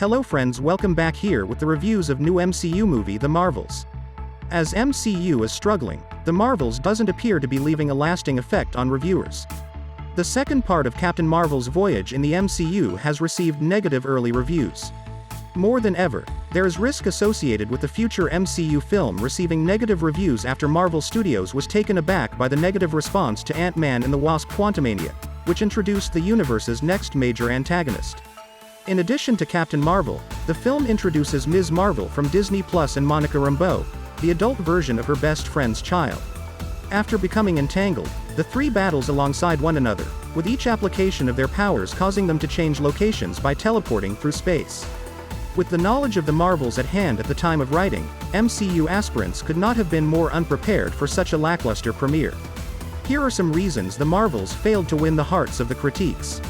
Hello friends, welcome back here with the reviews of new MCU movie The Marvels. As MCU is struggling, The Marvels doesn't appear to be leaving a lasting effect on reviewers. The second part of Captain Marvel's voyage in the MCU has received negative early reviews. More than ever, there is risk associated with the future MCU film receiving negative reviews after Marvel Studios was taken aback by the negative response to Ant-Man and the Wasp: Quantumania, which introduced the universe's next major antagonist. In addition to Captain Marvel, the film introduces Ms. Marvel from Disney Plus and Monica Rambeau, the adult version of her best friend's child. After becoming entangled, the three battles alongside one another, with each application of their powers causing them to change locations by teleporting through space. With the knowledge of the Marvels at hand at the time of writing, MCU aspirants could not have been more unprepared for such a lackluster premiere. Here are some reasons the Marvels failed to win the hearts of the critiques.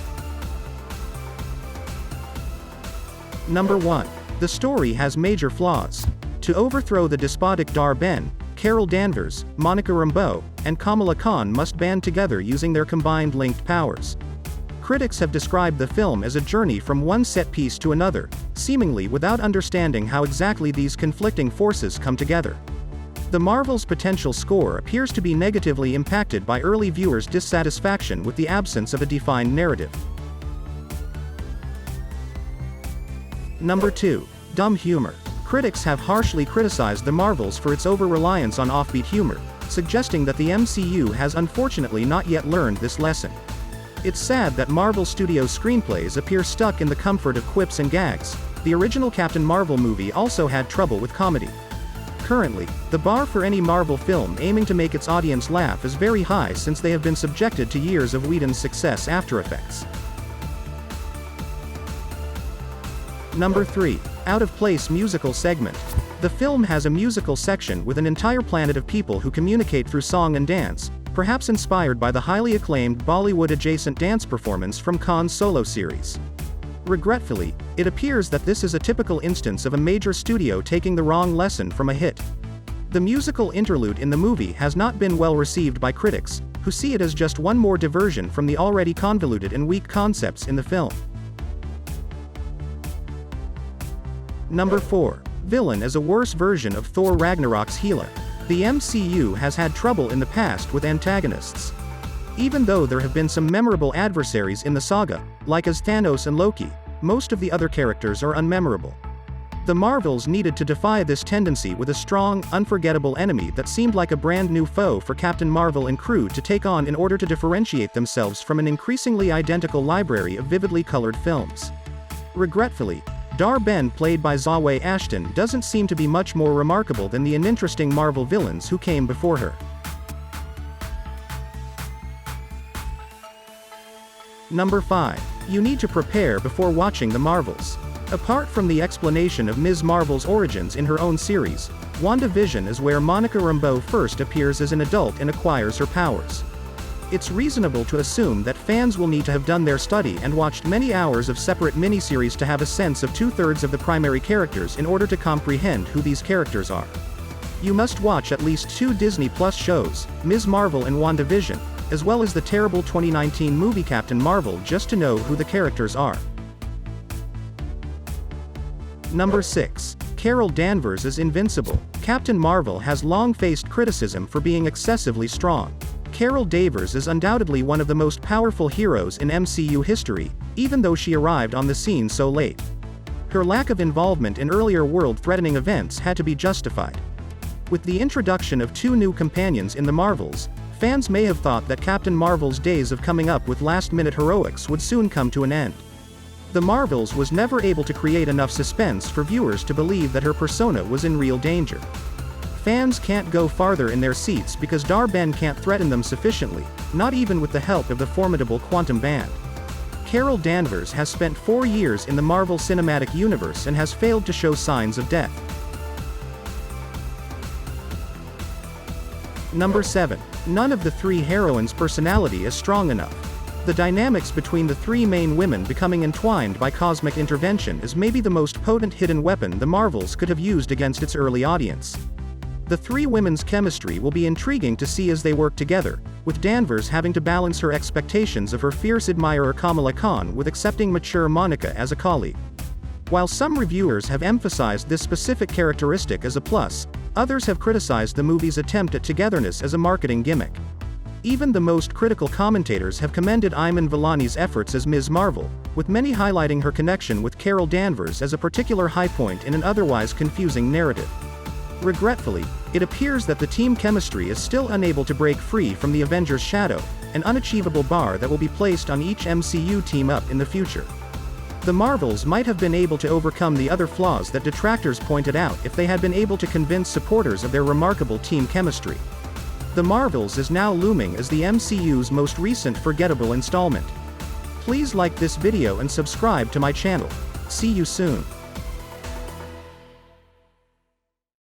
Number 1. The story has major flaws. To overthrow the despotic Dar-Ben, Carol Danvers, Monica Rambeau, and Kamala Khan must band together using their combined linked powers. Critics have described the film as a journey from one set piece to another, seemingly without understanding how exactly these conflicting forces come together. The Marvels' potential score appears to be negatively impacted by early viewers' dissatisfaction with the absence of a defined narrative. Number 2. Dumb humor. Critics have harshly criticized The Marvels for its over-reliance on offbeat humor, suggesting that the MCU has unfortunately not yet learned this lesson. It's sad that Marvel Studios' screenplays appear stuck in the comfort of quips and gags. The original Captain Marvel movie also had trouble with comedy. Currently, the bar for any Marvel film aiming to make its audience laugh is very high since they have been subjected to years of Whedon's success after effects. Number 3. Out-of-place musical segment. The film has a musical section with an entire planet of people who communicate through song and dance, perhaps inspired by the highly acclaimed Bollywood-adjacent dance performance from Khan's solo series. Regretfully, it appears that this is a typical instance of a major studio taking the wrong lesson from a hit. The musical interlude in the movie has not been well received by critics, who see it as just one more diversion from the already convoluted and weak concepts in the film. Number 4. Villain is a worse version of Thor Ragnarok's Hela. The MCU has had trouble in the past with antagonists. Even though there have been some memorable adversaries in the saga, like as Thanos and Loki, most of the other characters are unmemorable. The Marvels needed to defy this tendency with a strong, unforgettable enemy that seemed like a brand new foe for Captain Marvel and crew to take on in order to differentiate themselves from an increasingly identical library of vividly colored films. Regretfully, Dar-Ben, played by Zawe Ashton, doesn't seem to be much more remarkable than the uninteresting Marvel villains who came before her. Number 5. You need to prepare before watching The Marvels. Apart from the explanation of Ms. Marvel's origins in her own series, WandaVision is where Monica Rambeau first appears as an adult and acquires her powers. It's reasonable to assume that fans will need to have done their study and watched many hours of separate miniseries to have a sense of two-thirds of the primary characters in order to comprehend who these characters are. You must watch at least 2 Disney Plus shows, Ms. Marvel and WandaVision, as well as the terrible 2019 movie Captain Marvel just to know who the characters are. Number 6. Carol Danvers is Invincible. Captain Marvel has long faced criticism for being excessively strong. Carol Danvers is undoubtedly one of the most powerful heroes in MCU history, even though she arrived on the scene so late. Her lack of involvement in earlier world-threatening events had to be justified. With the introduction of 2 new companions in the Marvels, fans may have thought that Captain Marvel's days of coming up with last-minute heroics would soon come to an end. The Marvels was never able to create enough suspense for viewers to believe that her persona was in real danger. Fans can't go farther in their seats because Dar-Ben can't threaten them sufficiently, not even with the help of the formidable Quantum Band. Carol Danvers has spent 4 years in the Marvel Cinematic Universe and has failed to show signs of death. Number 7. None of the 3 heroines' personality is strong enough. The dynamics between the 3 main women becoming entwined by cosmic intervention is maybe the most potent hidden weapon the Marvels could have used against its early audience. The 3 women's chemistry will be intriguing to see as they work together, with Danvers having to balance her expectations of her fierce admirer Kamala Khan with accepting mature Monica as a colleague. While some reviewers have emphasized this specific characteristic as a plus, others have criticized the movie's attempt at togetherness as a marketing gimmick. Even the most critical commentators have commended Iman Vellani's efforts as Ms. Marvel, with many highlighting her connection with Carol Danvers as a particular high point in an otherwise confusing narrative. Regretfully, it appears that the team chemistry is still unable to break free from the Avengers' shadow, an unachievable bar that will be placed on each MCU team-up in the future. The Marvels might have been able to overcome the other flaws that detractors pointed out if they had been able to convince supporters of their remarkable team chemistry. The Marvels is now looming as the MCU's most recent forgettable installment. Please like this video and subscribe to my channel. See you soon.